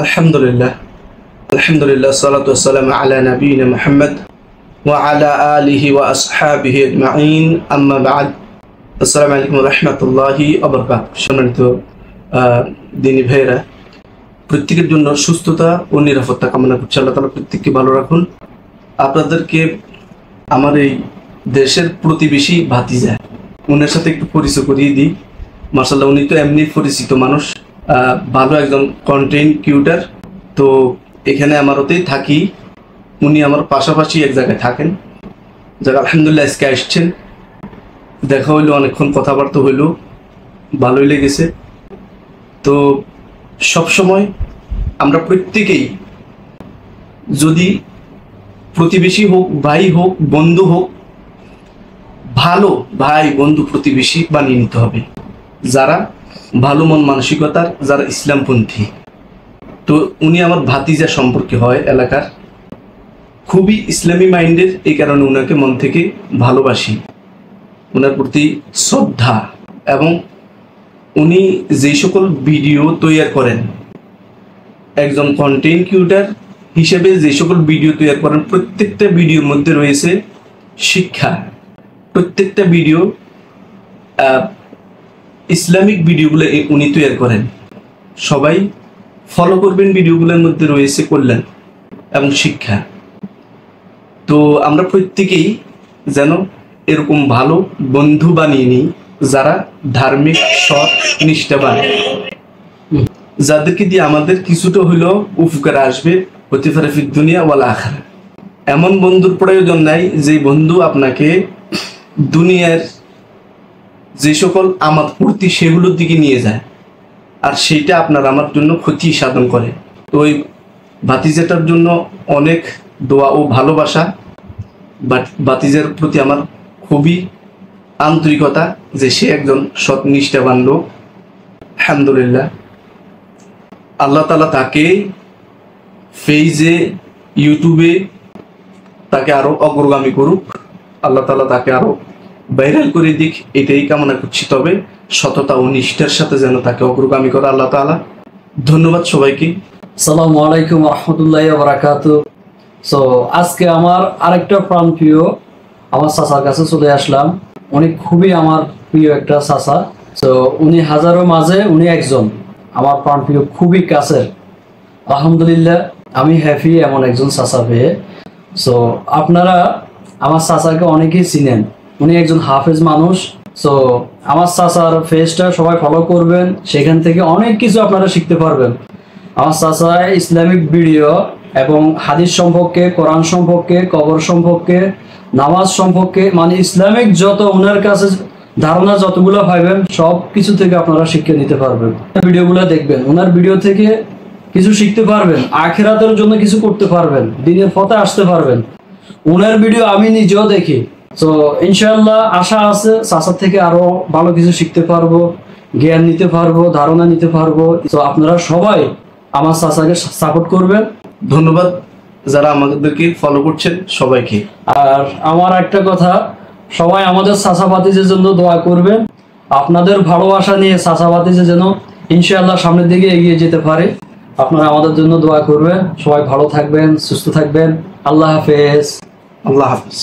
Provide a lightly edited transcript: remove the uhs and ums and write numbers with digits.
আলহামদুলিল্লাহ আলহামদুলিল্লাহ সালাতু ওয়াসসালামু আলা নবিয়িনা মুহাম্মদ ওয়া আলা আলিহি ওয়া আসহাবিহি আজমাইন আম্মা বা'দ। আসসালামু আলাইকুম ওয়া রাহমাতুল্লাহি ওয়া বারাকাতুহু। সম্মানিত দিনী ভাইরা, প্রত্যেকের জন্য সুস্থতা ও নিরাপত্তা কামনা করছি। আল্লাহ তাআলা প্রত্যেককে ভালো রাখুন। আপনাদেরকে আমার এই দেশের প্রতিবেশী ভাতিজা, উনার সাথে একটু পরিচয় করিয়ে দিই। মাশাআল্লাহ, উনি তো এমনি পরিচিত মানুষ, ভালো একজন কন্টেন্ট ক্রিয়েটর। তো এখানে আমারতেই থাকি, উনি আমার পাশাপাশি এক জায়গায় থাকেন। যাক আলহামদুলিল্লাহ, আজকে আসছেন, দেখা হইলো, অনেকক্ষণ কথাবার্তা হইলো, ভালোই লেগেছে। তো সবসময় আমরা প্রত্যেকেই, যদি প্রতিবেশী হোক, ভাই হোক, বন্ধু হোক, ভালো ভাই বন্ধু প্রতিবেশী বানিয়ে নিতে হবে, যারা ভালো মন মানসিকতার, যারা ইসলামপন্থী। তো উনি আমার ভাতিজা সম্পর্কে হয় এলাকার, খুবই ইসলামী মাইন্ডের, এই কারণে উনাকে মন থেকে ভালোবাসি, ওনার প্রতি শ্রদ্ধা। এবং উনি যেই সকল ভিডিও তৈরি করেন, একজন কন্টেন্ট ক্রিয়েটর হিসেবে যে সকল ভিডিও তৈরি করেন, প্রত্যেকটা ভিডিওর মধ্যে রয়েছে শিক্ষা। প্রত্যেকটা ভিডিও ইসলামিক ভিডিওগুলো উনি তৈরি করেন, সবাই ফলো করবেন। ভিডিওগুলোর মধ্যে রয়েছে কল্যাণ এবং শিক্ষা। তো আমরা প্রত্যেকেই যেন এরকম ভালো বন্ধু বানিয়ে নিই, যারা ধার্মিক, সৎ, নিষ্ঠাবান, যাদেরকে দিয়ে আমাদের কিছুটা হইলেও উপকার আসবে, হতে পারে ফিদ দুনিয়া ওয়াল আখিরা। এমন বন্ধুর প্রয়োজন নাই যে বন্ধু আপনাকে দুনিয়ার যে সকল আমাদ পূর্তি সেগুলোর দিকে নিয়ে যায়, আর সেইটা আপনার আমার জন্য ক্ষতি সাধন করে। তো ওই ভাতিজাটার জন্য অনেক দোয়া ও ভালোবাসা। ভাতিজার প্রতি আমার খুবই আন্তরিকতা, যে সে একজন সৎ নিষ্ঠাবান লোক। আলহামদুলিল্লাহ, আল্লাহ তাআলা তাকে ফেইজে, ইউটিউবে তাকে আরো অগ্রগামী করুক, আল্লাহ তাআলা তাকে আরো ভাইরাল করে দিক, এটাই কামনা করছি। তবে সততা ও নিষ্ঠার সাথে যেন তাকে অগ্রগামী করে আল্লাহ তাআলা। ধন্যবাদ সবাইকে। আসসালামু আলাইকুম ওয়া রাহমাতুল্লাহি ওয়া বারাকাতুহু। সো আজকে আমার আরেকটা প্রাণপ্রিয় আমার চাচার কাছে চলে আসলাম। উনি খুবই আমার প্রিয় একটা চাচা। সো উনি হাজারো মাঝে উনি একজন আমার প্রাণপ্রিয়, খুবই কাছের। আলহামদুলিল্লাহ, আমি হ্যাপি এমন একজন চাচা পেয়ে। সো আপনারা আমার চাচাকে অনেকেই চিনেন, উনি একজন হাফেজ মানুষ। সো আমার চাচার ফেসটা সবাই ফলো করবেন, সেখান থেকে অনেক কিছু আপনারা শিখতে পারবেন। আমার চাচা ইসলামিক ভিডিও এবং হাদিস সম্পর্কে, কোরআন সম্পর্কে, কবর সম্পর্কে, নামাজ সম্পর্কে, মানে ইসলামিক যত ওনার কাছে ধারণা যতগুলো পাইবেন, সব কিছু থেকে আপনারা শিক্ষা নিতে পারবেন। ভিডিওগুলো দেখবেন, ওনার ভিডিও থেকে কিছু শিখতে পারবেন, আখিরাতের জন্য কিছু করতে পারবেন, দিনের পথে আসতে পারবেন। ওনার ভিডিও আমি নিজেও দেখি। তো ইনশাআল্লাহ আশা আছে চাচার থেকে আরো ভালো কিছু শিখতে পারবো, জ্ঞান নিতে পারবো, ধারণা নিতে পারবো। তো আপনারা সবাই আমার চাচাকে সাপোর্ট করবেন। ধন্যবাদ যারা আমাদেরকে ফলো করছেন সবাইকে। আর আমার একটা কথা, সবাই আমাদের চাচা ভাতিজার জন্য দোয়া করবেন। আপনাদের ভালোবাসা নিয়ে চাচা ভাতিজা যেন ইনশাআল্লাহ সামনের দিকে এগিয়ে যেতে পারে, আপনারা আমাদের জন্য দোয়া করবেন। সবাই ভালো থাকবেন, সুস্থ থাকবেন। আল্লাহ হাফেজ। আল্লাহ হাফেজ।